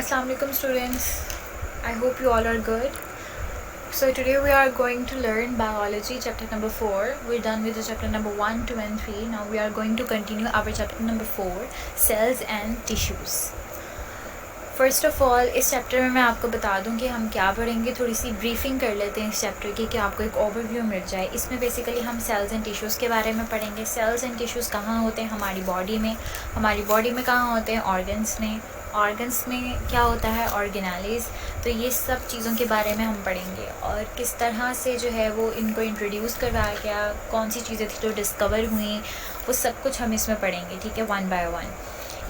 Assalamu alaikum students. I hope you all are good. So today we are going to learn biology chapter number 4. We're done with the chapter number 1, 2 and 3. Now we are going to continue our chapter number 4, cells and tissues. First of all इस chapter में मैं आपको बता दूं कि हम क्या पढ़ेंगे. थोड़ी सी ब्रीफिंग कर लेते हैं इस चैप्टर की कि आपको एक ओवरव्यू मिल जाए. इसमें बेसिकली हम सेल्स एंड टिश्यूज़ के बारे में पढ़ेंगे. सेल्स एंड टिश्यूज़ कहाँ होते हैं हमारी बॉडी में कहाँ होते हैं ऑर्गन्स में क्या होता है ऑर्गेनालीज़. तो ये सब चीज़ों के बारे में हम पढ़ेंगे और किस तरह से जो है वो इनको इंट्रोड्यूस करवाया गया, कौन सी चीज़ें थी जो डिस्कवर हुई, वो सब कुछ हम इसमें पढ़ेंगे. ठीक है, वन बाय वन.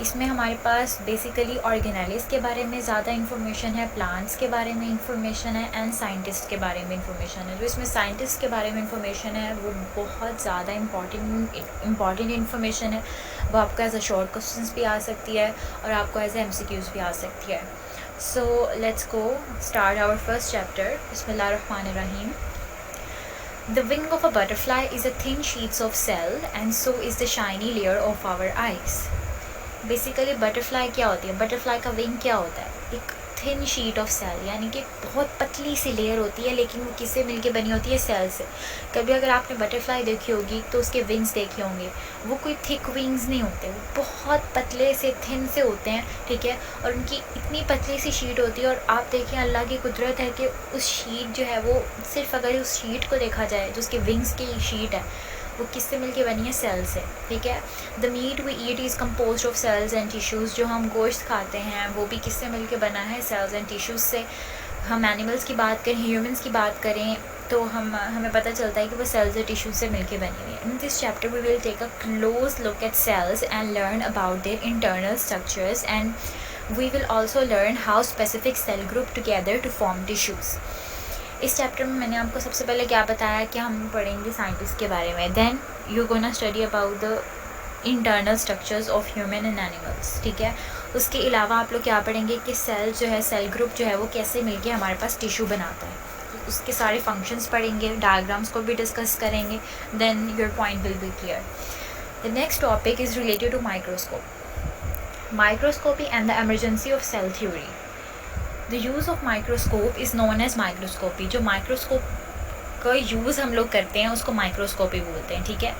इसमें हमारे पास बेसिकली ऑर्गेनालिज़ के बारे में ज़्यादा इन्फॉर्मेशन है, प्लांट्स के बारे में इन्फॉर्मेशन है एंड साइंटिस्ट के बारे में इन्फॉर्मेशन है. जो इसमें साइंटिस्ट के बारे में इन्फॉर्मेशन है वो बहुत ज़्यादा इम्पॉर्टेंट इन्फॉर्मेशन है. वो आपको एज अ शॉर्ट क्वेश्चंस भी आ सकती है और आपको एज ए MCQs भी आ सकती है. So let's go start our first chapter. बिस्मिल्लाहिर्रहमानिर्रहीम. The wing of a butterfly is a thin sheets of cell and so is the shiny layer of our eyes. Basically butterfly क्या होती है, butterfly का wing क्या होता है, एक thin sheet of cell, यानी कि बहुत पतली सी लेयर होती है लेकिन वो किससे मिलके बनी होती है, सेल से. कभी अगर आपने बटरफ्लाई देखी होगी तो उसके विंग्स देखे होंगे, वो कोई थिक विंग्स नहीं होते, वो बहुत पतले से थिन से होते हैं. ठीक है, और उनकी इतनी पतली सी शीट होती है और आप देखें अल्लाह की कुदरत है कि उस शीट जो है वो सिर्फ अगर उस शीट को देखा जाए जो उसके विंग्स की शीट है वो किससे मिलके बनी है, सेल से. ठीक है, the meat we eat is compose of cells and tissues. जो हम गोश्त खाते हैं वो भी किससे मिलके बना है, सेल्स एंड टिश्यूज़ से. हम एनिमल्स की बात करें, ह्यूमंस की बात करें तो हमें पता चलता है कि वो सेल्स और टिश्यूज़ से मिलके बनी हुई है. In this chapter we will take a close look at cells and learn about their internal structures and we will also learn how specific cell group together to form tissues. इस chapter में मैंने आपको सबसे पहले क्या बताया कि हम पढ़ेंगे साइंटिस्ट के बारे में. Then you gonna study about the internal structures of human and animals. ठीक है, उसके अलावा आप लोग क्या पढ़ेंगे कि सेल जो है, सेल ग्रुप जो है वो कैसे मिलके हमारे पास टिश्यू बनाता है. उसके सारे फंक्शंस पढ़ेंगे, डायग्राम्स को भी डिस्कस करेंगे. Then your point will be clear. The next topic is related to microscopy and the emergency of cell theory. The use of microscope is known as microscopy. जो microscope का use हम लोग करते हैं उसको माइक्रोस्कोपी बोलते हैं. ठीक है,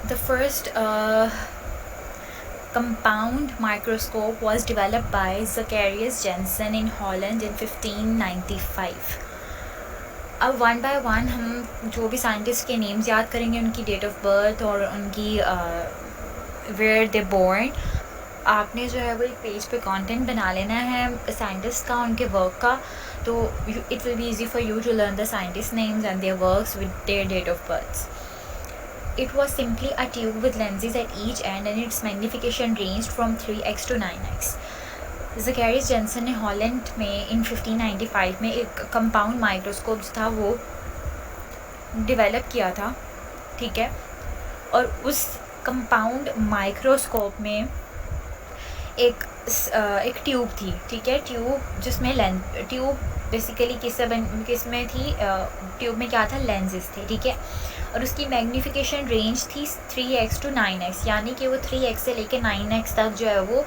the first compound microscope was developed by Zacharias Janssen in Holland in 1595. अब वन बाय वन हम जो भी साइंटिस्ट के नेम्स याद करेंगे, उनकी डेट ऑफ बर्थ और उनकी वेयर दे बोर्न. आपने जो है वो एक पेज पे कंटेंट बना लेना है साइंटिस्ट का, उनके वर्क का. तो it will be easy for you to learn the scientist names and their works with their date of birth. It was simply a tube with lenses at each end its magnification ranged from 3x to 9x. Zacharias Jansen ने Holland में in 1595 में एक compound microscope जो था वो develop किया था. ठीक है, और उस कंपाउंड माइक्रोस्कोप में एक ट्यूब थी. ठीक है, ट्यूब जिसमें ट्यूब बेसिकली किसमें थी, ट्यूब में क्या था, लेंसेज थे. ठीक है, और उसकी मैग्नीफिकेशन रेंज थी 3x to 9x, यानी कि वो 3x से लेके 9x तक जो है वो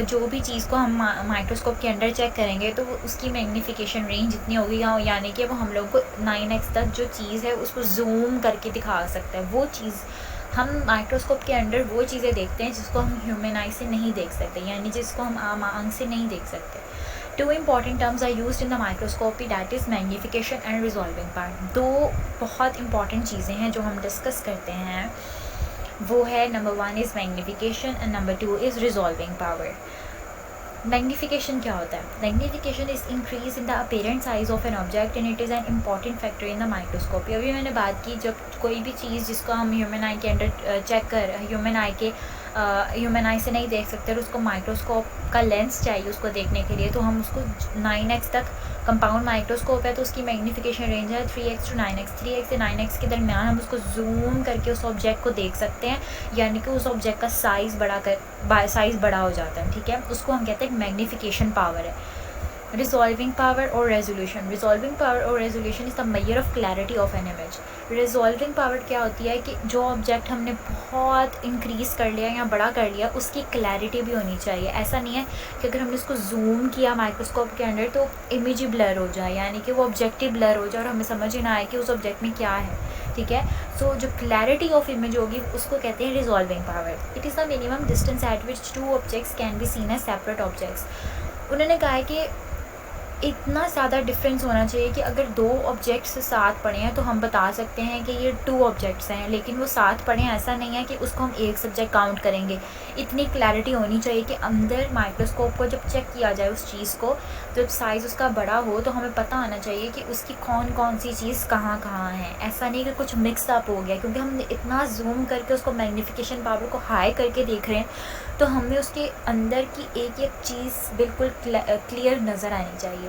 जो भी चीज़ को हम माइक्रोस्कोप के अंदर चेक करेंगे तो उसकी मैग्नीफिकेशन रेंज इतनी होगी, यानी कि वो हम लोग को 9x तक जो चीज़ है उसको जूम करके दिखा सकता है. वो चीज़ हम माइक्रोस्कोप के अंदर वो चीज़ें देखते हैं जिसको हम ह्यूमन आई से नहीं देख सकते, यानी जिसको हम आम आंख से नहीं देख सकते. Two important terms are used in the microscopy, that is magnification and resolving power. दो बहुत इंपॉर्टेंट चीज़ें हैं जो हम डिस्कस करते हैं, वो है number 1 is magnification and number 2 is resolving power. Magnification क्या होता है? Magnification is increase in the apparent size of an object and it is an important factor in the microscopy. अभी मैंने बात की जब कोई भी चीज़ जिसको हम ह्यूमन आई के अंदर ह्यूमन आई से नहीं देख सकते और उसको माइक्रोस्कोप का लेंस चाहिए उसको देखने के लिए, तो हम उसको 9x तक, कंपाउंड माइक्रोस्कोप है तो उसकी मैग्नीफिकेशन रेंज है 3x to 9x. 3x से 9x के दरमियान हम उसको जूम करके उस ऑब्जेक्ट को देख सकते हैं, यानी कि उस ऑब्जेक्ट का साइज़ बड़ा हो जाता है. ठीक है, उसको हम कहते हैं मैग्नीफिकेशन पावर है. Resolving power or resolution. Resolving power or resolution is the measure of clarity of an image. Resolving power क्या होती है कि जो ऑब्जेक्ट हमने बहुत इंक्रीज़ कर लिया या बड़ा कर लिया उसकी क्लैरिटी भी होनी चाहिए. ऐसा नहीं है कि अगर हमने उसको जूम किया माइक्रोस्कोप के अंदर तो इमेज ही ब्लर हो जाए, यानी कि वो ऑब्जेक्ट ही ब्लर हो जाए और हमें समझ ही ना आए कि उस ऑब्जेक्ट में क्या है. ठीक है. सो जो क्लैरिटी ऑफ इमेज होगी उसको कहते हैं resolving power. It is the minimum distance at which two objects can be seen as separate objects. उन्होंने कहा है कि इतना ज़्यादा डिफरेंस होना चाहिए कि अगर दो ऑब्जेक्ट्स साथ पड़े हैं तो हम बता सकते हैं कि ये टू ऑब्जेक्ट्स हैं, लेकिन वो साथ पड़े हैं ऐसा नहीं है कि उसको हम एक सब्जेक्ट काउंट करेंगे. इतनी क्लैरिटी होनी चाहिए कि अंदर माइक्रोस्कोप को जब चेक किया जाए उस चीज़ को, जब साइज़ उसका बड़ा हो तो हमें पता आना चाहिए कि उसकी कौन कौन सी चीज़ कहाँ कहाँ है. ऐसा नहीं कि कुछ मिक्स अप हो गया, क्योंकि हम इतना जूम करके उसको मैग्नीफिकेशन पावर को हाई करके देख रहे हैं तो हमें उसके अंदर की एक एक चीज़ बिल्कुल क्लियर नज़र आनी चाहिए.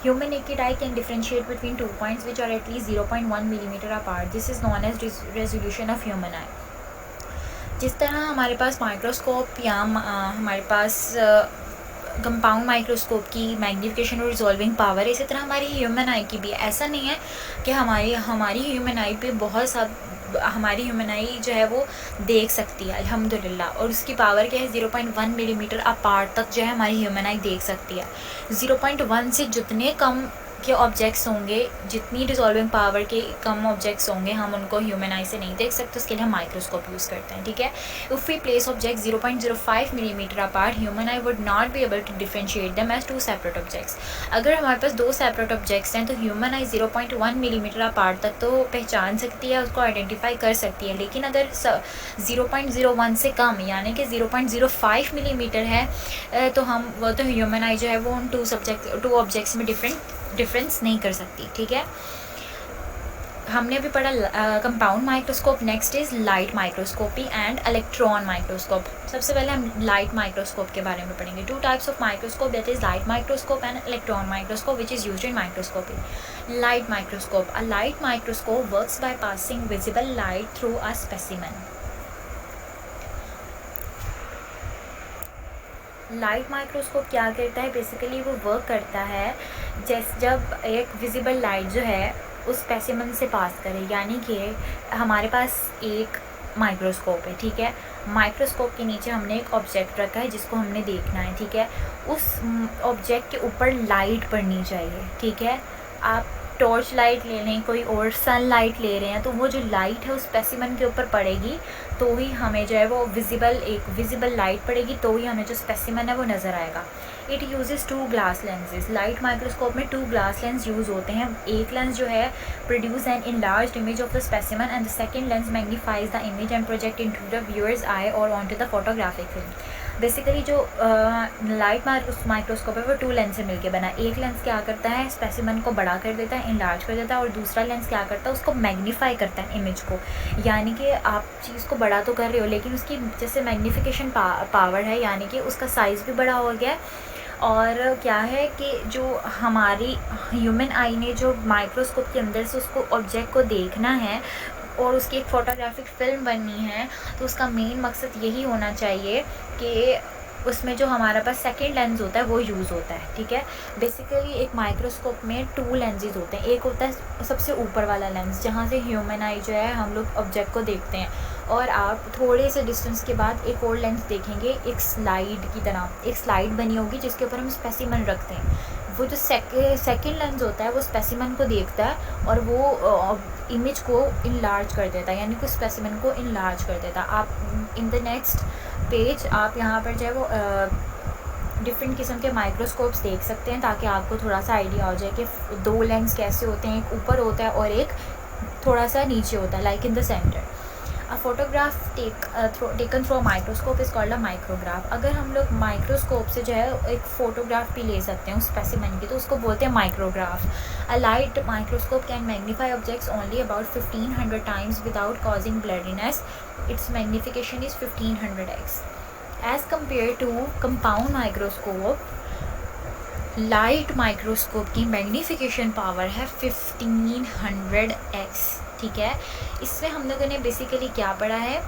Human naked eye can differentiate between 2 points which are at least 0.1 millimeter apart. This is known as resolution of human eye. जिस तरह हमारे पास माइक्रोस्कोप या हमारे पास कंपाउंड माइक्रोस्कोप की मैग्नीफिकेशन और रिजॉल्विंग पावर, इसी तरह हमारी ह्यूमन आई की भी. ऐसा नहीं है कि हमारी ह्यूमन आई पे बहुत सा हमारी ह्यूमन आई जो है वो देख सकती है अल्हम्दुलिल्लाह, और उसकी पावर क्या है 0.1 मिलीमीटर अपार्ट तक जो है हमारी ह्यूमन आई देख सकती है. 0.1 से जितने कम के ऑब्जेक्ट्स होंगे, जितनी डिसॉल्विंग पावर के कम ऑब्जेक्ट्स होंगे, हम उनको ह्यूमन आई से नहीं देख सकते. उसके लिए हम माइक्रोस्कोप यूज़ करते हैं. ठीक है. If we place object 0.05 millimetre apart, human eye would not be able to differentiate them as two separate objects. अगर हमारे पास दो सेपरेट ऑब्जेक्ट्स हैं तो ह्यूमन आई 0.1 मिलीमीटर अपार्ट तक तो पहचान सकती है, उसको आइडेंटिफाई कर सकती है. लेकिन अगर 0.01 से कम यानी कि 0.05 मिलीमीटर है तो हम वो तो ह्यूमन आई जो है वो उन टू ऑब्जेक्ट्स में डिफरेंस नहीं कर सकती. ठीक है. हमने भी पढ़ा compound microscope. Next is light microscopy and electron microscope. सबसे पहले हम लाइट माइक्रोस्कोप के बारे में पढ़ेंगे. 2 types of microscope, that is light microscope and electron microscope which is used in microscopy. Light microscope. A light microscope works by passing visible light through a specimen. Light microscope क्या करता है, basically वो work करता है जब एक visible light जो है उस स्पेसिमेन से पास करे. यानी कि हमारे पास एक माइक्रोस्कोप है. ठीक है. माइक्रोस्कोप के नीचे हमने एक ऑब्जेक्ट रखा है जिसको हमने देखना है. ठीक है. उस ऑब्जेक्ट के ऊपर लाइट पड़नी चाहिए. ठीक है. आप टॉर्च लाइट ले लें, कोई और सनलाइट ले रहे हैं, तो वो जो लाइट है उस स्पेसिमेन के ऊपर पड़ेगी तो ही हमें जो है वो विजिबल लाइट पड़ेगी तो ही हमें जो स्पेसिमेन है वो नज़र आएगा. It uses 2 glass lenses. Light microscope में 2 ग्लास लेंस यूज़ होते हैं. एक लेंस जो है produce an enlarged image of the specimen and the second lens magnifies the image and project into the viewer's eye और onto the photographic film. Basically जो light microscope है वो 2 lens से मिलके बना. एक लेंस क्या करता है, स्पेसिमेन को बड़ा कर देता है, इनलार्ज कर देता है, और दूसरा लेंस क्या करता है, उसको मैग्नीफाई करता है इमेज को. यानी कि आप चीज़ को बड़ा तो कर रहे हो लेकिन उसकी जैसे मैग्नीफिकेशन पावर है, यानी कि उसका साइज़ भी बड़ा हो गया है. और क्या है कि जो हमारी ह्यूमन आई ने जो माइक्रोस्कोप के अंदर से उसको ऑब्जेक्ट को देखना है और उसकी एक फ़ोटोग्राफिक फ़िल्म बननी है, तो उसका मेन मकसद यही होना चाहिए कि उसमें जो हमारा पास सेकेंड लेंस होता है वो यूज़ होता है. ठीक है. बेसिकली एक माइक्रोस्कोप में 2 लेंसेज होते हैं. एक होता है सबसे ऊपर वाला लेंस जहाँ से ह्यूमन आई जो है हम लोग ऑब्जेक्ट को देखते हैं, और आप थोड़े से डिस्टेंस के बाद एक और लेंस देखेंगे, एक स्लाइड की तरह एक स्लाइड बनी होगी जिसके ऊपर हम स्पेसिमेन रखते हैं. वो जो सेकेंड लेंस होता है वो स्पेसिमेन को देखता है और वो इमेज को इनलार्ज कर देता है, यानी कि स्पेसिमेन को इनलार्ज कर देता है. आप इन द नेक्स्ट पेज आप यहाँ पर जो है वो डिफरेंट किस्म के माइक्रोस्कोप्स देख सकते हैं ताकि आपको थोड़ा सा आइडिया हो जाए कि 2 लेंस कैसे होते हैं. एक ऊपर होता है और एक थोड़ा सा नीचे होता है, like in the centre. A photograph taken through microscope is called a micrograph. अगर हम लोग माइक्रोस्कोप से जो है एक फ़ोटोग्राफ भी ले सकते हैं उस स्पेसिमेन की, तो उसको बोलते हैं micrograph. A light microscope can magnify objects only about 1500 times without causing blurriness. Its magnification is 1500x. As compare to compound microscope, light microscope की मैग्नीफिकेशन पावर है 1500x. ठीक है. इसमें हम लोगों ने बेसिकली क्या पढ़ा है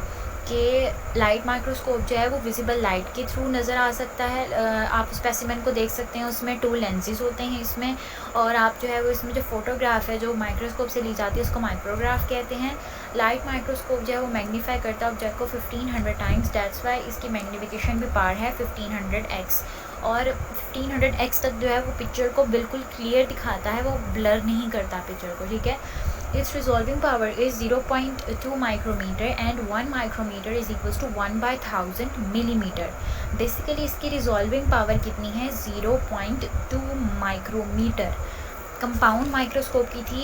कि लाइट माइक्रोस्कोप जो है वो विजिबल लाइट के थ्रू नज़र आ सकता है। आप स्पेसिमेन को देख सकते हैं, उसमें 2 लेंसेज होते हैं इसमें, और आप जो है वो इसमें जो फ़ोटोग्राफ है जो माइक्रोस्कोप से ली जाती है उसको माइक्रोग्राफ कहते हैं। लाइट माइक्रोस्कोप जो है वो मैग्नीफाई करता है ऑब्जेक्ट को 1500 टाइम्स, दैट्स वाई इसकी मैग्नीफिकेशन भी पावर है 1500x, और 1500x तक जो है वो पिक्चर को बिल्कुल क्लियर दिखाता है, वो ब्लर नहीं करता पिक्चर को, ठीक है। Its resolving power is 0.2 micrometer and 1 micrometer is equals to 1/1000 millimeter. Basically इसकी resolving power कितनी है 0.2 micrometer। कंपाउंड माइक्रोस्कोप की थी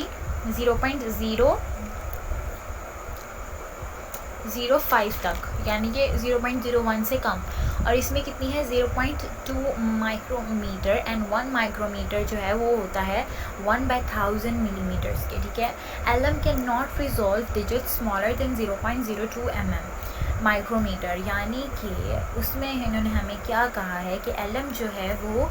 0.005 तक, यानी कि 0.01 से कम, और इसमें कितनी है 0.2 माइक्रोमीटर, एंड 1 माइक्रोमीटर जो है वो होता है 1/1000 मिलीमीटर्स के, ठीक है। LM can not resolve digit smaller than 0.02 mm micrometre, यानी कि उसमें इन्होंने हमें क्या कहा है कि एलम जो है वो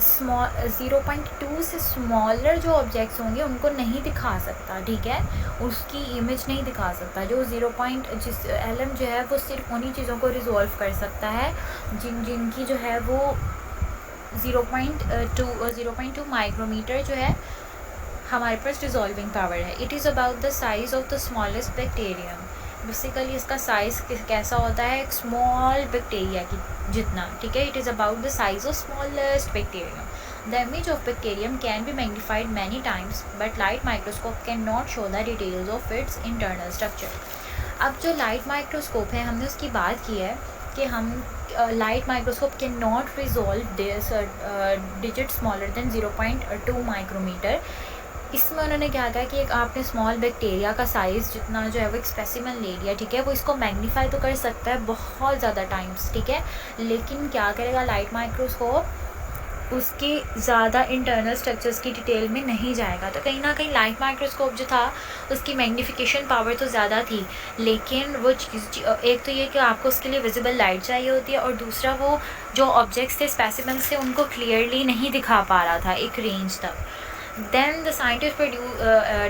0.2 से स्मॉलर जो ऑब्जेक्ट्स होंगे उनको नहीं दिखा सकता, ठीक है, उसकी इमेज नहीं दिखा सकता। जो जिस एलम जो है वो सिर्फ उन्हीं चीज़ों को रिजॉल्व कर सकता है जिनकी जो है वो 0.2 माइक्रोमीटर जो है हमारे पास रिजॉल्विंग पावर है। It is about the size of the smallest bacterium. Basically इसका साइज़ कैसा होता है, एक स्मॉल बैक्टीरिया की जितना, ठीक है। It is about the size of smallest bacterium. The image of bacterium can be magnified many times, but light microscope can not show the details of its internal structure. अब जो light microscope है हमने उसकी बात की है कि हम light microscope can not resolve this digit smaller than 0.2 micrometre. इसमें उन्होंने क्या कहा कि एक आपने स्मॉल बैक्टीरिया का साइज़ जितना जो है वो एक स्पेसिमेन ले लिया, ठीक है, वो इसको मैग्नीफाई तो कर सकता है बहुत ज़्यादा टाइम्स, ठीक है, लेकिन क्या करेगा लाइट माइक्रोस्कोप, उसकी ज़्यादा इंटरनल स्ट्रक्चर्स की डिटेल में नहीं जाएगा। तो कहीं ना कहीं लाइट माइक्रोस्कोप जो था उसकी मैग्नीफिकेशन पावर तो ज़्यादा थी, लेकिन वो चीज़ एक तो ये कि आपको उसके लिए विजिबल लाइट चाहिए होती है, और दूसरा वो जो ऑब्जेक्ट्स थे स्पेसिमेन से उनको क्लियरली नहीं दिखा पा रहा था एक रेंज तक। Then the scientists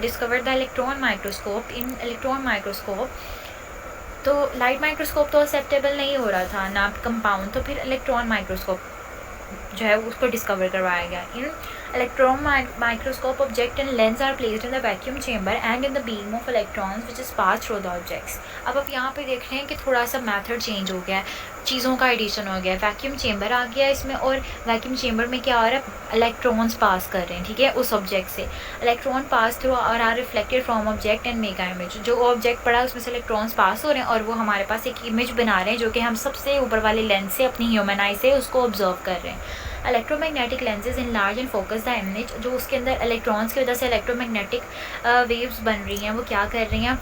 discovered the electron microscope. In electron microscope तो लाइट माइक्रोस्कोप तो एक्सेप्टेबल नहीं हो रहा था ना कंपाउंड, तो फिर इलेक्ट्रॉन माइक्रोस्कोप जो है उसको डिस्कवर करवाया गया। In electron microscope object and lens are placed in the vacuum chamber and in the beam of electrons which is pass through the objects. अब आप यहाँ पे देख रहे हैं कि थोड़ा सा मेथड चेंज हो गया है, चीज़ों का एडिशन हो गया है। वैक्यूम चेंबर आ गया इसमें, और वैक्यूम चेंबर में क्या हो रहा है, इलेक्ट्रॉन्स पास कर रहे हैं, ठीक है, उस ऑब्जेक्ट से इलेक्ट्रॉन पास थ्रू और are reflected from object and make image. जो ऑब्जेक्ट पड़ा है उसमें से इलेक्ट्रॉन्स पास हो रहे हैं और वो हमारे पास एक इमेज बना रहे हैं जो कि हम सबसे ऊपर वाले लेंस से अपनी ह्यूमन आई से उसको ऑब्जर्व कर रहे हैं। Electromagnetic lenses enlarge and focus the image. जो उसके अंदर इलेक्ट्रॉन्स की वजह से इलेक्ट्रोमैग्नेटिक वेव्स बन रही हैं, वो क्या कर रही हैं,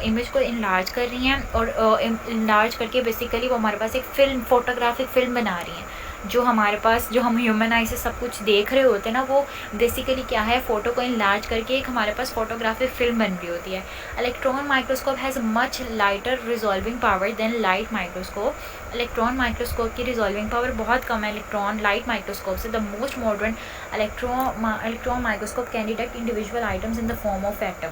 इमेज को इनलार्ज कर रही हैं, और इनलार्ज करके बेसिकली वो हमारे पास एक फिल्म, फोटोग्राफिक फिल्म बना रही हैं। जो हमारे पास, जो हम ह्यूमन आई से सब कुछ देख रहे होते हैं ना, वो बेसिकली क्या है, फ़ोटो को इनलार्ज करके एक हमारे पास फोटोग्राफिक फिल्म बन रही होती है। Electron microscope has much lighter resolving power than light microscope. Electron microscope की रिजॉल्विंग पावर बहुत कम है इलेक्ट्रॉन लाइट माइक्रोस्कोप से। The most modern electron microscope can detect individual items in the form of atom.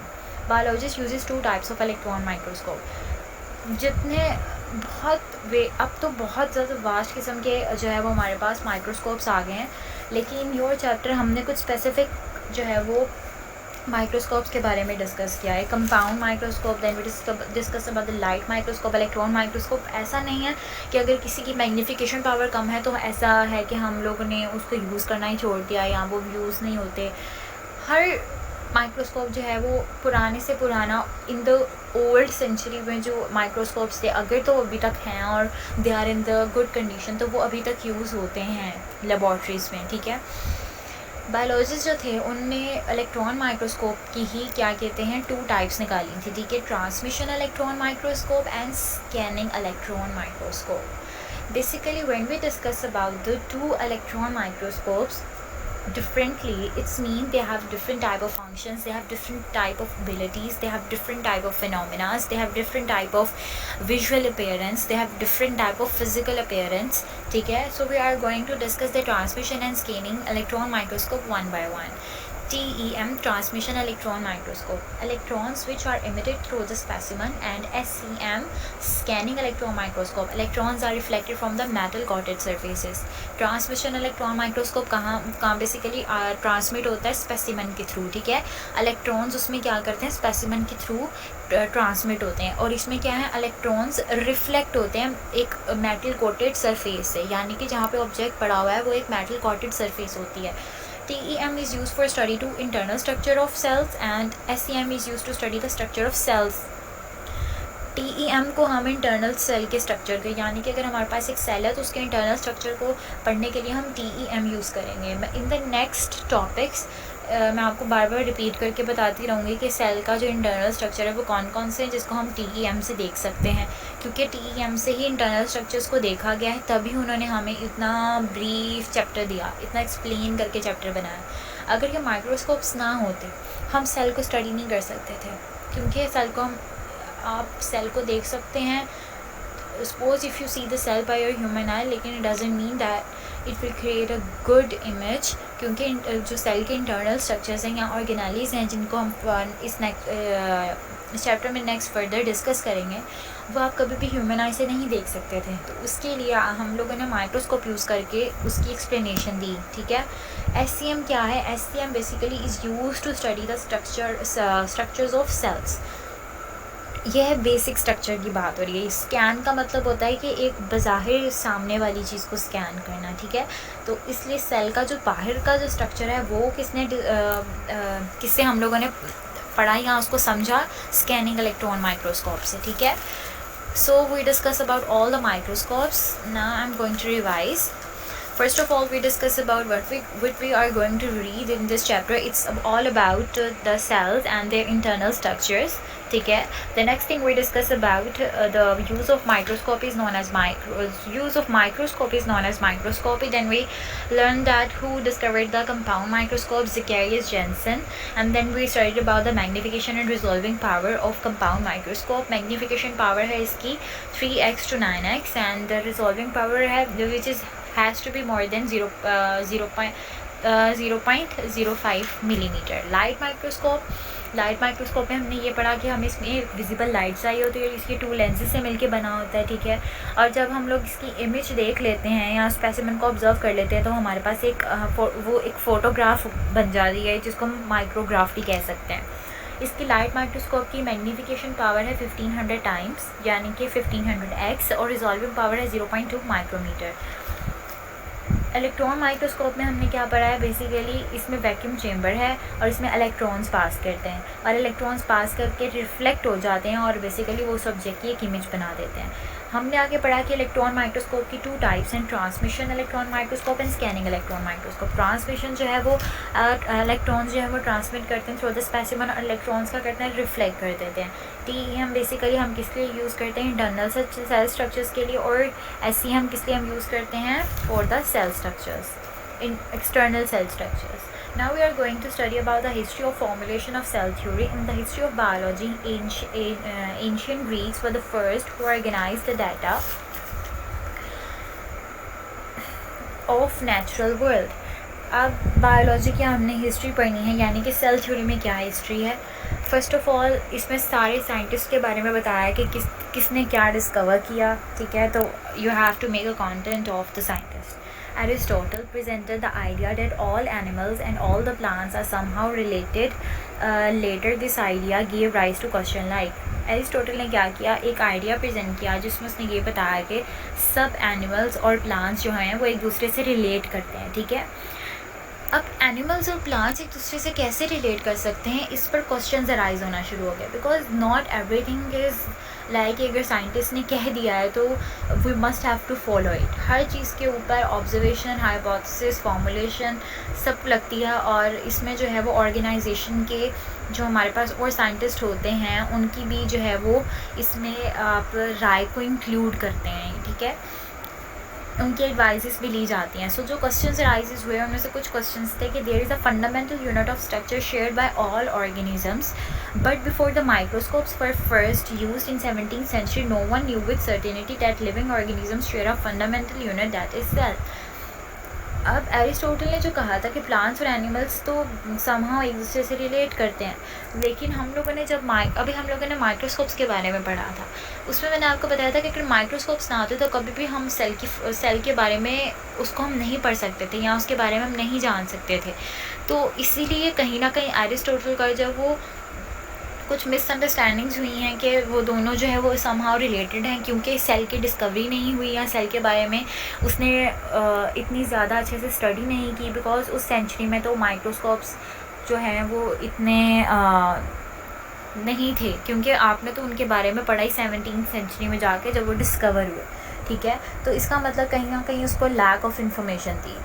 Biologist uses 2 types of electron microscope. जितने अब तो बहुत ज़्यादा वास्ट किस्म के जो है वो हमारे पास माइक्रोस्कोप्स आ गए हैं, लेकिन योर चैप्टर हमने कुछ स्पेसिफिक जो है वो माइक्रोस्कोप्स के बारे में डिस्कस किया है। Compound microscope, then we discuss about the light microscope, electron microscope. ऐसा नहीं है कि अगर किसी की मैग्नीफिकेशन पावर कम है तो ऐसा है कि हम लोगों ने उसको यूज़ करना ही छोड़ दिया या वो यूज़ नहीं होते। हर माइक्रोस्कोप जो है वो पुराने से पुराना, इन द ओल्ड सेंचुरी में जो माइक्रोस्कोप्स थे अगर तो अभी तक हैं और they are in the good condition, तो वो अभी तक यूज़ होते हैं लेबॉर्ट्रीज़ में, ठीक है। बायोलॉजिस्ट जो थे उनने इलेक्ट्रॉन माइक्रोस्कोप की ही क्या कहते हैं 2 टाइप्स निकाली थी, ठीक है, transmission electron microscope and scanning electron microscope. Basically when we discuss about the 2 electron microscopes differently, it's mean they have different type of functions, they have different type of abilities, they have different type of phenomena, they have different type of visual appearance, they have different type of physical appearance, ठीक है। So we are going to discuss the transmission and scanning electron microscope one by one। TEM, transmission electron microscope, electrons which are emitted through the specimen, and SEM, scanning electron microscope, electrons are reflected from the metal coated surfaces. Transmission electron microscope कहाँ basically transmit होता है specimen के through, ठीक है. Electrons उसमें क्या करते हैं, स्पेसिमन के थ्रू ट्रांसमिट होते हैं, और इसमें क्या है, इलेक्ट्रॉन्स रिफ्लेक्ट होते हैं एक मेटल कोटेड सरफेस से, यानी कि जहाँ पे ऑब्जेक्ट पड़ा हुआ है वो एक मेटल कोटेड सरफेस होती है. TEM is used for study to internal structure of cells and SEM is used to study the structure of cells. TEM को हम इंटरनल सेल के स्ट्रक्चर के, यानी कि अगर हमारे पास एक सेल है तो उसके इंटरनल स्ट्रक्चर को पढ़ने के लिए हम TEM यूज़ करेंगे. इन द नेक्स्ट टॉपिक्स मैं आपको बार बार रिपीट करके बताती रहूँगी कि सेल का जो इंटरनल स्ट्रक्चर है वो कौन कौन से हैं जिसको हम TEM से देख सकते हैं, क्योंकि TEM से ही इंटरनल स्ट्रक्चर्स को देखा गया है, तभी उन्होंने हमें इतना ब्रीफ चैप्टर दिया, इतना एक्सप्लेन करके चैप्टर बनाया. अगर ये माइक्रोस्कोप्स ना होते हम सेल को स्टडी नहीं कर सकते थे, क्योंकि सेल को आप सेल को देख सकते हैं, suppose if you see the cell by your human eye, लेकिन it doesn't mean that it will create a good image, क्योंकि जो सेल के इंटरनल स्ट्रक्चर्स हैं या ऑर्गेनाइज हैं जिनको हम इस चैप्टर में नेक्स्ट फर्दर डिस्कस करेंगे, वो आप कभी भी ह्यूमन आई से नहीं देख सकते थे. तो उसके लिए हम लोगों ने माइक्रोस्कोप यूज़ करके उसकी एक्सप्लेनेशन दी, ठीक है. SEM क्या है, SEM basically is use to study the structures of cells. यह बेसिक स्ट्रक्चर की बात हो रही है. स्कैन का मतलब होता है कि एक बज़ाहिर सामने वाली चीज़ को स्कैन करना, ठीक है. तो इसलिए सेल का जो बाहर का जो स्ट्रक्चर है वो किससे हम लोगों ने पढ़ा या उसको समझा, स्कैनिंग इलेक्ट्रॉन माइक्रोस्कोप से, ठीक है. So we discuss about all the microscopes. Now I am going to revise. First of all, we discuss about what we are going to read in this chapter. It's all about the cells and their internal structures. ठीक है. The next thing we discuss about the use of microscopy is known as microscopy. Then we learned that who discovered the compound microscope, Zacharias Janssen. And then we studied about the magnification and resolving power of compound microscope. Magnification power है इसकी 3x to 9x, and the resolving power है which has to be more than 0.05 millimeter. Light microscope में हमने ये पढ़ा कि हमें इसमें विजिबल लाइट चाहिए होती है, इसके 2 लेंसेज से मिलके बना होता है, ठीक है. और जब हम लोग इसकी इमेज देख लेते हैं या स्पेसिमेन को ऑब्जर्व कर लेते हैं तो हमारे पास एक फ़ोटोग्राफ बन जाती है जिसको हम माइक्रोग्राफ भी कह सकते हैं. इसकी लाइट माइक्रोस्कोप की मैग्नीफिकेशन पावर है 1500 टाइम्स, यानी कि 1500x, और रिजॉल्विंग पावर है 0.2 माइक्रोमीटर. इलेक्ट्रॉन माइक्रोस्कोप में हमने क्या पढ़ा है, बेसिकली इसमें वैक्यूम चेम्बर है और इसमें इलेक्ट्रॉन्स पास करते हैं, और इलेक्ट्रॉन्स पास करके रिफ्लेक्ट हो जाते हैं और बेसिकली वो सब्जेक्ट की एक इमेज बना देते हैं. हमने आगे पढ़ा कि इलेक्ट्रॉन माइक्रोस्कोप की 2 टाइप्स हैं, transmission electron microscope and scanning electron microscope. Transmission जो है वो इलेक्ट्रॉन्स जो है वो ट्रांसमिट करते हैं थ्रू द स्पेसिमन, और इलेक्ट्रॉन्स का करते हैं रिफ्लेक्ट कर देते हैं. TEM बेसिकली हम किस लिए यूज़ करते हैं, इंटरनल सेल स्ट्रक्चर्स के लिए, और SEM किस लिए हम यूज़ करते हैं, for the cell structures, in external cell structures. Now we are going to study about the history of formulation of cell theory. In the history of biology, ancient Greeks were the first who organized the data of natural world. अब biology की हमने history पढ़नी है, यानी कि cell theory में क्या history है. फर्स्ट ऑफ ऑल इसमें सारे साइंटिस्ट के बारे में बताया कि किसने क्या डिस्कवर किया, ठीक है. तो you have to make a content of the scientist. Aristotle presented the idea that all animals and all the plants are somehow related. Later this idea gave rise to question like. Aristotle ने क्या किया, एक idea present किया जिसमें उसने ये बताया कि सब एनिमल्स और प्लांट्स जो हैं वो एक दूसरे से रिलेट करते हैं, ठीक है. अब एनिमल्स और प्लांट्स एक दूसरे से कैसे रिलेट कर सकते हैं, इस पर क्वेश्चंस अराइज होना शुरू हो गए, because not everything is like अगर साइंटिस्ट ने कह दिया है तो we must have to follow it. हर चीज़ के ऊपर ऑब्जर्वेशन, हाइपोथेसिस, फॉर्मुलेशन सब लगती है, और इसमें जो है वो ऑर्गेनाइजेशन के जो हमारे पास और साइंटिस्ट होते हैं उनकी भी जो है वो इसमें आप राय को इंक्लूड करते हैं, ठीक है. उनकी एडवाइजेस भी ली जाती हैं. सो जो क्वेश्चंस अराइजेस हुए उनमें से कुछ क्वेश्चंस थे कि there is a fundamental unit of structure shared by all organisms, but before the microscopes were first used in 17th century no one knew with certainty that living organisms share a fundamental unit that is cell. अब Aristotle ने जो कहा था कि plants और animals तो somehow एक दूसरे से रिलेट करते हैं, लेकिन हम लोगों ने जब अभी हम लोगों ने माइक्रोस्कोप्स के बारे में पढ़ा था, उसमें मैंने आपको बताया था कि अगर माइक्रोस्कोप्स ना होते तो कभी भी हम सेल के बारे में उसको हम नहीं पढ़ सकते थे या उसके बारे में हम नहीं जान सकते थे। तो इसीलिए कहीं ना कहीं एरिस्टोटल का जब वो कुछ मिसअंडरस्टैंडिंग्स हुई हैं कि वो दोनों जो है वो समहाउ रिलेटेड हैं, क्योंकि सेल की डिस्कवरी नहीं हुई या सेल के बारे में उसने इतनी ज़्यादा अच्छे से स्टडी नहीं की, बिकॉज उस सेंचुरी में तो माइक्रोस्कोप्स जो हैं वो इतने नहीं थे, क्योंकि आपने तो उनके बारे में पढ़ा ही 17वीं सेंचुरी में जाके जब वो डिस्कवर हुए। ठीक है, तो इसका मतलब कहीं ना कहीं उसको लैक ऑफ इंफॉर्मेशन थी।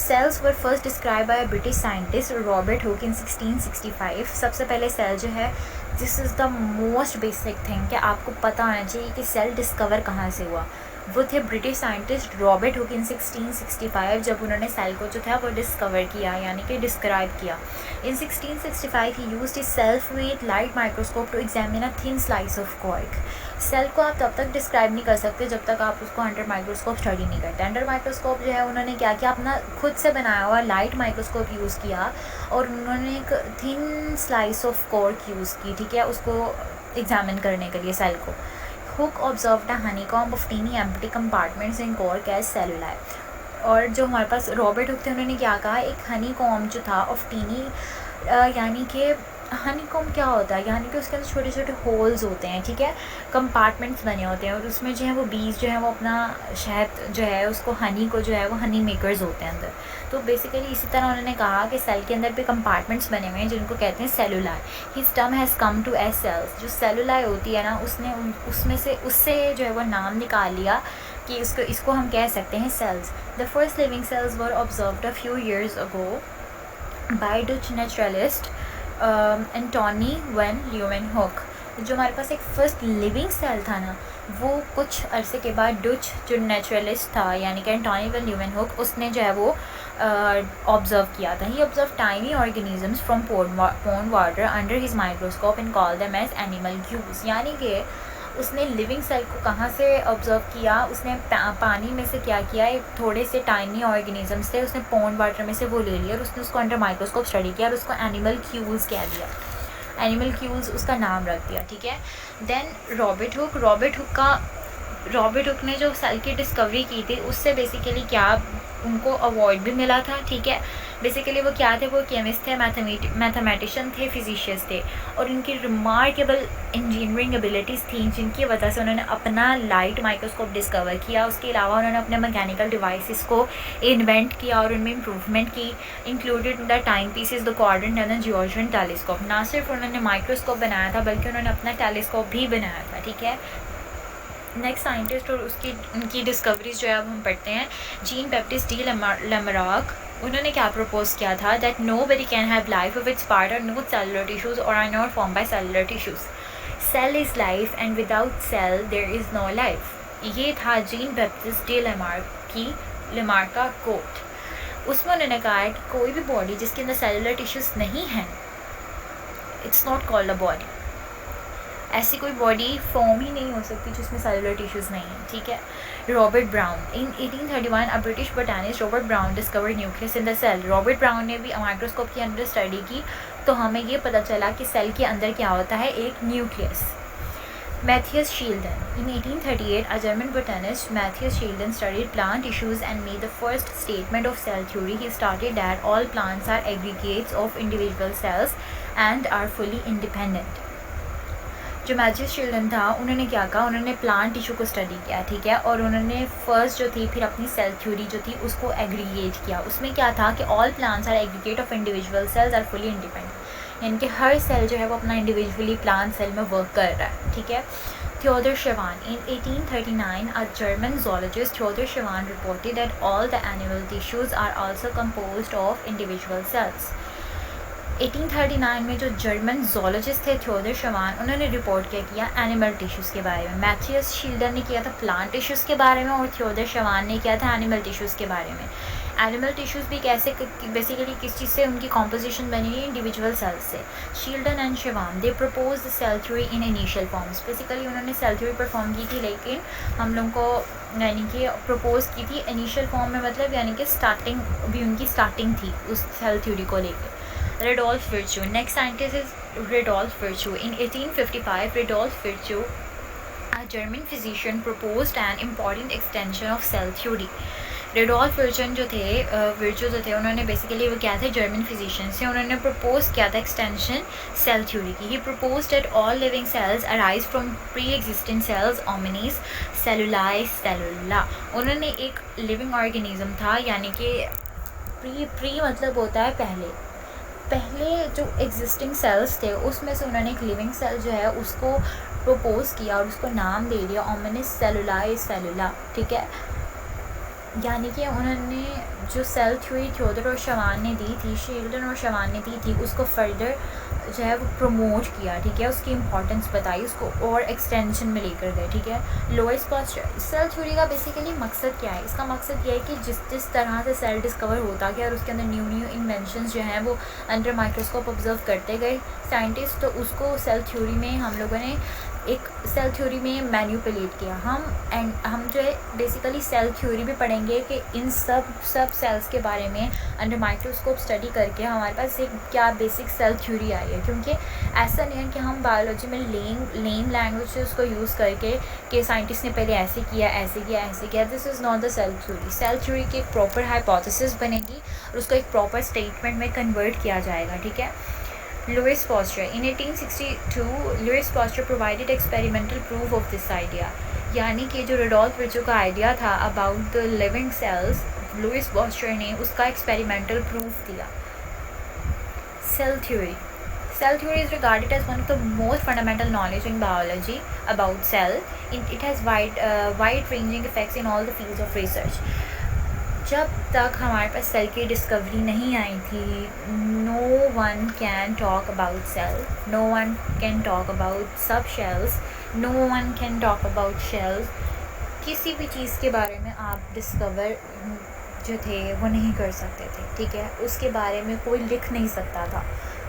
Cells were first described by a British scientist Robert Hooke in 1665। सबसे पहले सेल जो है, this is the most basic thing कि आपको पता होना चाहिए कि सेल डिस्कवर कहाँ से हुआ। वो थे ब्रिटिश साइंटिस्ट रॉबर्ट हुक इन 1665, जब उन्होंने सेल को जो था वो डिस्कवर किया, यानी कि डिस्क्राइब किया। In 1665 he used his self wet light microscope to examine a thin slice of cork. Cell को आप तब तक डिस्क्राइब नहीं कर सकते जब तक आप उसको अंडर माइक्रोस्कोप स्टडी नहीं करते। अंडर माइक्रोस्कोप जो है उन्होंने क्या किया, अपना खुद से बनाया हुआ लाइट माइक्रोस्कोप यूज़ किया और उन्होंने एक thin slice of quark use की, ठीक है, उसको एग्जामिन करने के लिए सेल को। Hooke observed a honeycomb of teeny empty compartments in cork as celluli। और जो हमारे पास रॉबर्ट हुक थे उन्होंने क्या कहा, एक हनी कॉम्ब जो था ऑफ टीनी, यानी कि हनी कॉम्ब क्या होता है, यानी कि उसके अंदर छोटे छोटे होल्स होते हैं, ठीक है, कंपार्टमेंट्स बने होते हैं और उसमें जो है वो बीज जो है वो अपना शहद जो है उसको हनी को जो है वो हनी मेकर्स होते हैं अंदर। तो बेसिकली इसी तरह उन्होंने कहा कि सेल के अंदर भी कंपार्टमेंट्स बने हुए हैं जिनको कहते हैं cellulae. His term has come to as cells. जो सेलुलाई होती है ना, उससे जो है वो नाम निकाल लिया कि इसको हम कह सकते हैं cells. The first living cells were observed a few years ago by Dutch naturalist Antonie van Leeuwenhoek. जो हमारे पास एक फर्स्ट लिविंग सेल था ना, वो कुछ अरसे के बाद डच जो नेचुरलिस्ट था यानी कि एंटोनी वैन ल्यूवेनहोक, उसने जो है वो ऑब्जर्व किया था। He observe tiny organisms from pond water under his microscope and call them as animalcules. यानी कि उसने लिविंग सेल को कहाँ से ऑब्जर्व किया, उसने पानी में से क्या किया, एक थोड़े से टाइनी ऑर्गेनिजम्स थे, उसने पॉन्ड वाटर में से वो ले लिया और उसने उसको अंडर माइक्रोस्कोप स्टडी किया और उसको एनिमल क्यूल्स कह दिया, एनिमल क्यूल्स उसका नाम रख दिया, ठीक है। देन रॉबर्ट हुक ने जो सेल की डिस्कवरी की थी उससे बेसिकली क्या उनको अवार्ड भी मिला था, ठीक है। बेसिकली वो क्या थे, वो केमिस्ट थे, मैथमेटिशियन थे, फिजिशियस थे और उनकी रिमार्केबल इंजीनियरिंग एबिलिटीज़ थी जिनकी वजह से उन्होंने अपना लाइट माइक्रोस्कोप डिस्कवर किया। उसके अलावा उन्होंने अपने मैकेनिकल डिवाइसेस को इन्वेंट किया और उनमें इम्प्रूवमेंट की, included the time pieces, the quadrant and the geometric telescope. ना सिर्फ उन्होंने माइक्रोस्कोप बनाया था बल्कि उन्होंने अपना टेलीस्कोप भी बनाया था, ठीक है। नेक्स्ट साइंटिस्ट और उनकी डिस्कवरीज जो है अब हम पढ़ते हैं। जीन बैप्टिस्ट डी लैमार्क, उन्होंने क्या प्रपोज किया था, that nobody can have life if it's part or no cellular tissues or are not form by cellular tissues. Cell is life and without cell there is no life. ये था Jean Baptiste de Lamarck का quote. उसमें उन्होंने कहा है कि कोई भी बॉडी जिसके अंदर सेलुलर टिश्यूज नहीं हैं, it's not called a body. ऐसी कोई बॉडी फॉर्म ही नहीं हो सकती जिसमें सेलुलर टिश्यूज़ नहीं है, ठीक है। Robert Brown, in 1831 a British botanist Robert Brown discovered nucleus in the cell. Robert Brown ने भी माइक्रोस्कोप के अंदर स्टडी की तो हमें ये पता चला कि सेल के अंदर क्या होता है, एक nucleus. Matthias Schleiden, in 1838 a German botanist Matthias Schilden studied plant tissues and made the first statement of cell theory. He stated that all plants are aggregates of individual cells and are fully independent. जो Matheus Schleiden था उन्होंने क्या कहा, उन्होंने plant tissue को study किया, ठीक है, और उन्होंने फर्स्ट जो थी फिर अपनी सेल थ्योरी जो थी उसको एग्रीगेट किया। उसमें क्या था कि all plants are aggregate of individual cells are fully independent, यानी कि हर सेल जो है वो अपना इंडिविजुअली प्लांट सेल में वर्क कर रहा है, ठीक है। Theodor Schwann, in 1839 a German zoologist Theodor Schwann reported that all the animal tissues are also composed of individual cells। 1839 में जो जर्मन जोलॉजिस्ट थे थियोडर शवान, उन्होंने रिपोर्ट किया एनिमल टिश्यूज़ के बारे में। मैथियस शील्डन ने किया था प्लांट टिश्यूज़ के बारे में और थियोडर शवान ने किया था एनिमल टिश्यूज़ के बारे में। एनिमल टिश्यूज़ भी कैसे बेसिकली किस चीज़ से उनकी कॉम्पोजिशन बनी है, इंडिविजुअल सेल्स से. Schleiden and Schwann they propose the cell theory in initial forms. Basically उन्होंने सेल थ्योरी परफॉर्म की थी, लेकिन हम लोगों को यानी कि प्रपोज की थी इनिशियल फॉर्म में, मतलब यानी कि स्टार्टिंग भी उनकी स्टार्टिंग थी उस सेल थ्योरी को लेकर. Rudolf Virchow. Next scientist is Rudolf Virchow. In 1855, Rudolf Virchow, a German physician, proposed an important extension of cell theory. रेडोल्फ विर्चन जो थे विर्चो जो थे उन्होंने बेसिकली वो क्या थे, जर्मन फिजिशियन से. उन्होंने प्रपोज किया था एक्सटेंशन सेल थ्योरी की. He propose that all living cells arise from pre existing cells omnis cellulae cellula. उन्होंने एक लिविंग ऑर्गेनिज्म था, यानी कि प्री मतलब होता है पहले जो एग्जिस्टिंग सेल्स थे उसमें से उन्होंने एक लिविंग सेल जो है उसको प्रपोज किया और उसको नाम दे दिया ओमिनिस सेलुलाई सेलुला. ठीक है, यानी कि उन्होंने जो सेल थ्योरी थियोडर और शवान ने दी थी, शील्डन और शवान ने दी थी, उसको फर्दर जो है वो प्रमोट किया. ठीक है, उसकी इंपॉर्टेंस बताई, उसको और एक्सटेंशन में लेकर गए. ठीक है, लोइस पास्चर. सेल थ्योरी का बेसिकली मकसद क्या है? इसका मकसद ये है कि जिस तरह से सेल डिस्कवर होता गया और उसके अंदर न्यू इन्वेंशंस जो हैं वो अंडर माइक्रोस्कोप ऑब्जर्व करते गए साइंटिस्ट, तो उसको सेल थ्योरी में हम लोगों ने एक सेल थ्योरी में मैन्युपुलेट किया. हम जो है बेसिकली सेल थ्योरी भी पढ़ेंगे कि इन सब सेल्स के बारे में अंडर माइक्रोस्कोप स्टडी करके हमारे पास एक क्या बेसिक सेल थ्योरी आई है. क्योंकि ऐसा नहीं है कि हम बायोलॉजी में लेम लैंग्वेज को यूज़ करके कि साइंटिस्ट ने पहले ऐसे किया. This is not the cell theory. Cell theory की एक प्रॉपर हाइपोथेसिस बनेगी और उसको एक प्रॉपर स्टेटमेंट में कन्वर्ट किया जाएगा. ठीक है. Louis Pasteur. In 1862, Louis Pasteur provided experimental proof of this idea. यानी कि जो रुडोल्फ विर्चो का आइडिया था about the living cells, Louis Pasteur ने उसका एक्सपेरिमेंटल प्रूफ दिया. Cell theory. Cell theory is regarded as one of the most fundamental knowledge in biology about cell. It has wide-ranging effects in all the fields of research. जब तक हमारे पास cell की discovery नहीं आई थी, no one can talk about cell, no one can talk about sub cells, no one can talk about cells. किसी भी चीज़ के बारे में आप डिस्कवर जो थे वो नहीं कर सकते थे. ठीक है, उसके बारे में कोई लिख नहीं सकता था.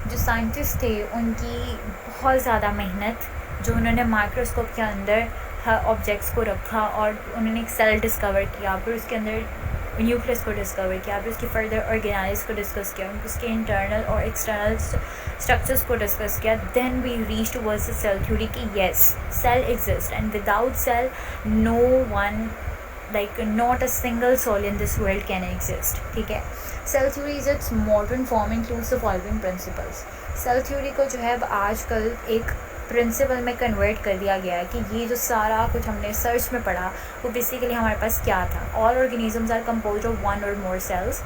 जो साइंटिस्ट थे उनकी बहुत ज़्यादा मेहनत, जो उन्होंने माइक्रोस्कोप के अंदर हर ऑब्जेक्ट्स को रखा और उन्होंने एक सेल डिस्कवर किया, फिर उसके अंदर न्यूक्लियस को डिस्कवर किया, फिर उसकी फर्दर ऑर्गेनाइज को डिस्कस किया, उसके इंटरनल और एक्सटर्नल स्ट्रक्चर्स को डिस्कस किया. Then we reach towards the cell theory कि yes cell exist and without cell no one like not a single soul in this world can exist. ठीक है. Cell theory is it's modern form includes the following principles. Cell theory को जो है अब आजकल एक principal में convert कर दिया गया है कि ये जो सारा कुछ हमने सर्च में पढ़ा वो बेसिकली हमारे पास क्या था. All organisms are composed of one or more sales.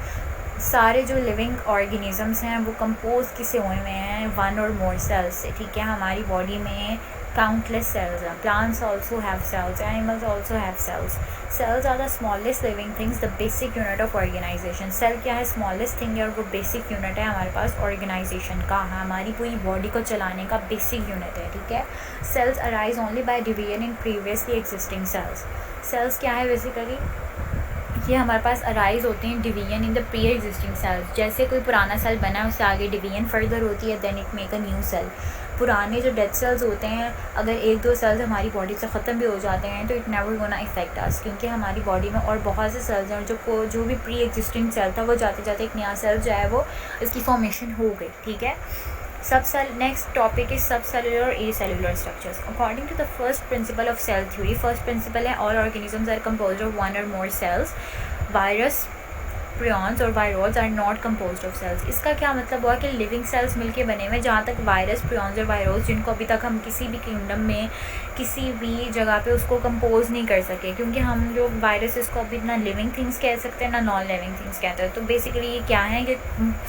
सारे जो लिविंग ऑर्गेनिजम्स हैं वो कंपोज किससे हुए हुए हैं, वन और मोर सेल्स से. ठीक है, हमारी बॉडी में countless cells हैं. Plants also have cells, animals also have cells. Cells are the smallest living things, the basic unit of organization. Cell क्या है, smallest thing है और वो basic unit है हमारे पास organization का, हमारी पूरी body को चलाने का basic unit है. ठीक है. Cells arise only by division in previously existing cells. Cells क्या है basically, ये हमारे पास अराइज होते हैं division in the pre existing sales. जैसे कोई पुराना सेल बना है उससे आगे डिवीजन फर्दर होती है, then it make a new cell. पुराने जो डेड सेल्स होते हैं अगर एक दो सेल्स हमारी बॉडी से ख़त्म भी हो जाते हैं तो इट नेवर गोना इफेक्ट अस, क्योंकि हमारी बॉडी में और बहुत से सेल्स हैं और जो भी प्री एग्जिस्टिंग सेल था वो जाते जाते एक नया सेल जो है वो इसकी फॉर्मेशन हो गई. ठीक है. Next topic is subcellular or acellular structures. According to the first principle of cell theory, first principle है all organisms are composed of one or more cells. Virus, prions और viroids are not composed of cells. इसका क्या मतलब हुआ कि living cells मिलके बने हुए, जहाँ तक वायरस, प्रियॉन्स और वायरोस जिनको अभी तक हम किसी भी किंगडम में किसी भी जगह पे उसको कंपोज नहीं कर सके, क्योंकि हम जो वायरसेस को अभी ना लिविंग थिंग्स कह सकते हैं ना नॉन लिविंग थिंग्स कहते हैं. तो बेसिकली ये क्या है, ये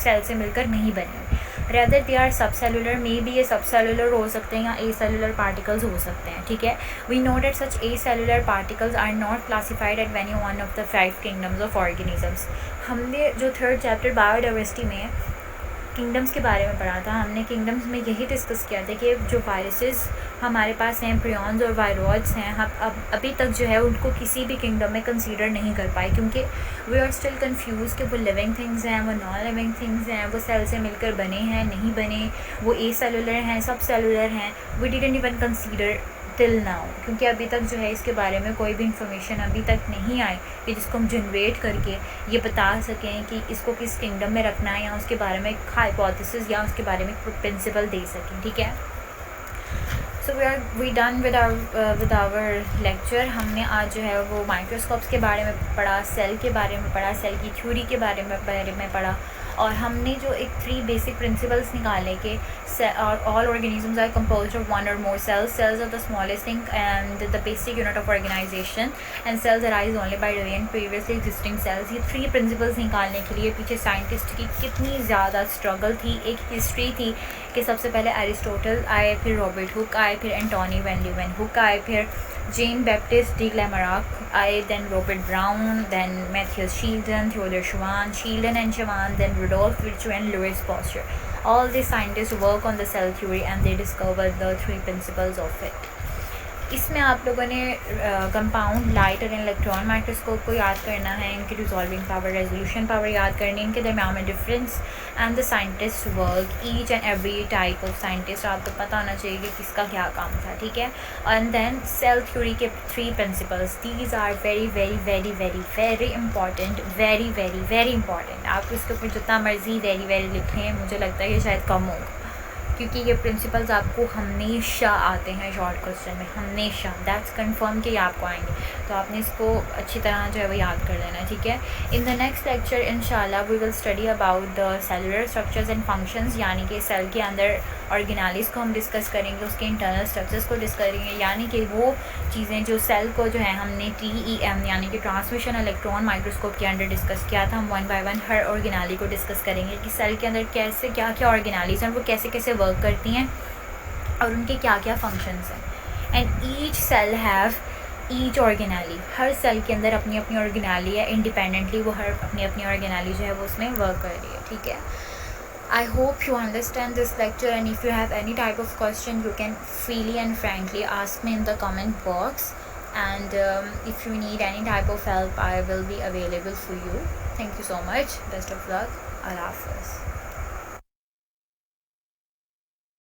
सेल से मिलकर नहीं बने. Rather they are subcellular, may be ये सबसेलुलर हो सकते हैं या एसेलुलर पार्टिकल्स हो सकते हैं. ठीक है. We know that such acellular particles are not classified at any one of the 5 kingdoms of organisms. हमने जो थर्ड चैप्टर बायोडाइवर्सिटी में किंगडम्स के बारे में पढ़ा था हमने। किंगडम्स में यही डिस्कस किया था कि जो वायरसेस हमारे पास हैं, प्रियॉन्स और वायरॉइड्स हैं, हम अभी तक जो है उनको किसी भी किंगडम में कंसीडर नहीं कर पाए, क्योंकि वी आर स्टिल कंफ्यूज कि वो लिविंग थिंग्स हैं, वो नॉन लिविंग थिंग्स हैं, वो सेल से मिलकर बने हैं, नहीं बने, वो ए सेलुलर हैं, सब सेलुलर हैं। We didn't even consider till now, क्योंकि अभी तक जो है इसके बारे में कोई भी इंफॉर्मेशन अभी तक नहीं आई कि जिसको हम जनरेट करके ये बता सकें कि इसको किस किंगडम में रखना है, या उसके बारे में एक हाइपोथेसिस या उसके बारे में प्रिंसिपल दे सकें। ठीक है, so we done with our lecture. हमने आज जो है वो माइक्रोस्कोप्स के बारे में पढ़ा, सेल के बारे में पढ़ा, सेल की थ्योरी के बारे में पढ़ा, और हमने जो एक 3 बेसिक प्रिंसिपल्स निकाले कि all organisms are composed of one or more cells. Cells are the smallest thing and the basic unit of organization, and cells arise only by doing previously existing cells. ये 3 principles निकालने के लिए पीछे scientist की कितनी ज़्यादा struggle थी, एक हिस्ट्री थी कि सबसे पहले एरिस्टोटल आए, फिर रॉबर्ट हुक आए, फिर एंटोनी वैन ल्यूवेनहुक आए, फिर जेन बैप्टिस्ट डी ग्लैमराक आए, then Robert Brown, then Matthew Sheldon, Theodore Schwann, Sheldon and Schwann, then Rudolf Virchow and Louis Pasteur. All these scientists work on the cell theory and they discovered the 3 principles of it. इसमें आप लोगों ने compound, light और electron microscope को याद करना है, इनकी रिजॉल्विंग पावर, रेजोल्यूशन पावर याद करनी है, इनके दरम्यान में difference and the scientist work, each and every type of scientist आपको पता होना चाहिए कि किसका क्या काम था। ठीक है, एंड देन सेल थ्योरी के 3 principles, these are very very very very very important, very very very important. आप इसके ऊपर जितना मर्जी वेरी वेरी लिखें, मुझे लगता है कि शायद कम होगा, क्योंकि ये प्रिंसिपल्स आपको हमेशा आते हैं शॉर्ट क्वेश्चन में, हमेशा, दैट्स कंफर्म कि ये आपको आएंगे, तो आपने इसको अच्छी तरह जो है वो याद कर लेना है। ठीक है, इन द नेक्स्ट लेक्चर इंशाल्लाह we will study about the cellular structures and functions, यानी कि सेल के अंदर ऑर्गेनालिज को हम डिस्कस करेंगे, उसके इंटरनल स्ट्रक्चर्स को डिस्कस करेंगे, यानी कि वो चीज़ें जो सेल को जो है हमने TEM यानी कि ट्रांसमिशन इलेक्ट्रॉन माइक्रोस्कोप के अंदर डिस्कस किया था। हम 1 बाय 1 हर ऑर्गेनाली को डिस्कस करेंगे कि सेल के अंदर कैसे क्या क्या ऑर्गेनालीज हैं, वो कैसे कैसे वर्क करती हैं और उनके क्या क्या फंक्शंस हैं। And each cell have each organelle, हर सेल के अंदर अपनी अपनी ऑर्गेनाली है, इंडिपेंडेंटली वो हर अपनी अपनी ऑर्गेनाली जो है वो उसमें वर्क कर रही है। ठीक है, I hope you understand this lecture, and if you have any type of question you can freely and frankly ask me in the comment box, and if you need any type of help I will be available for you. Thank you so much, best of luck, Allah Hafiz.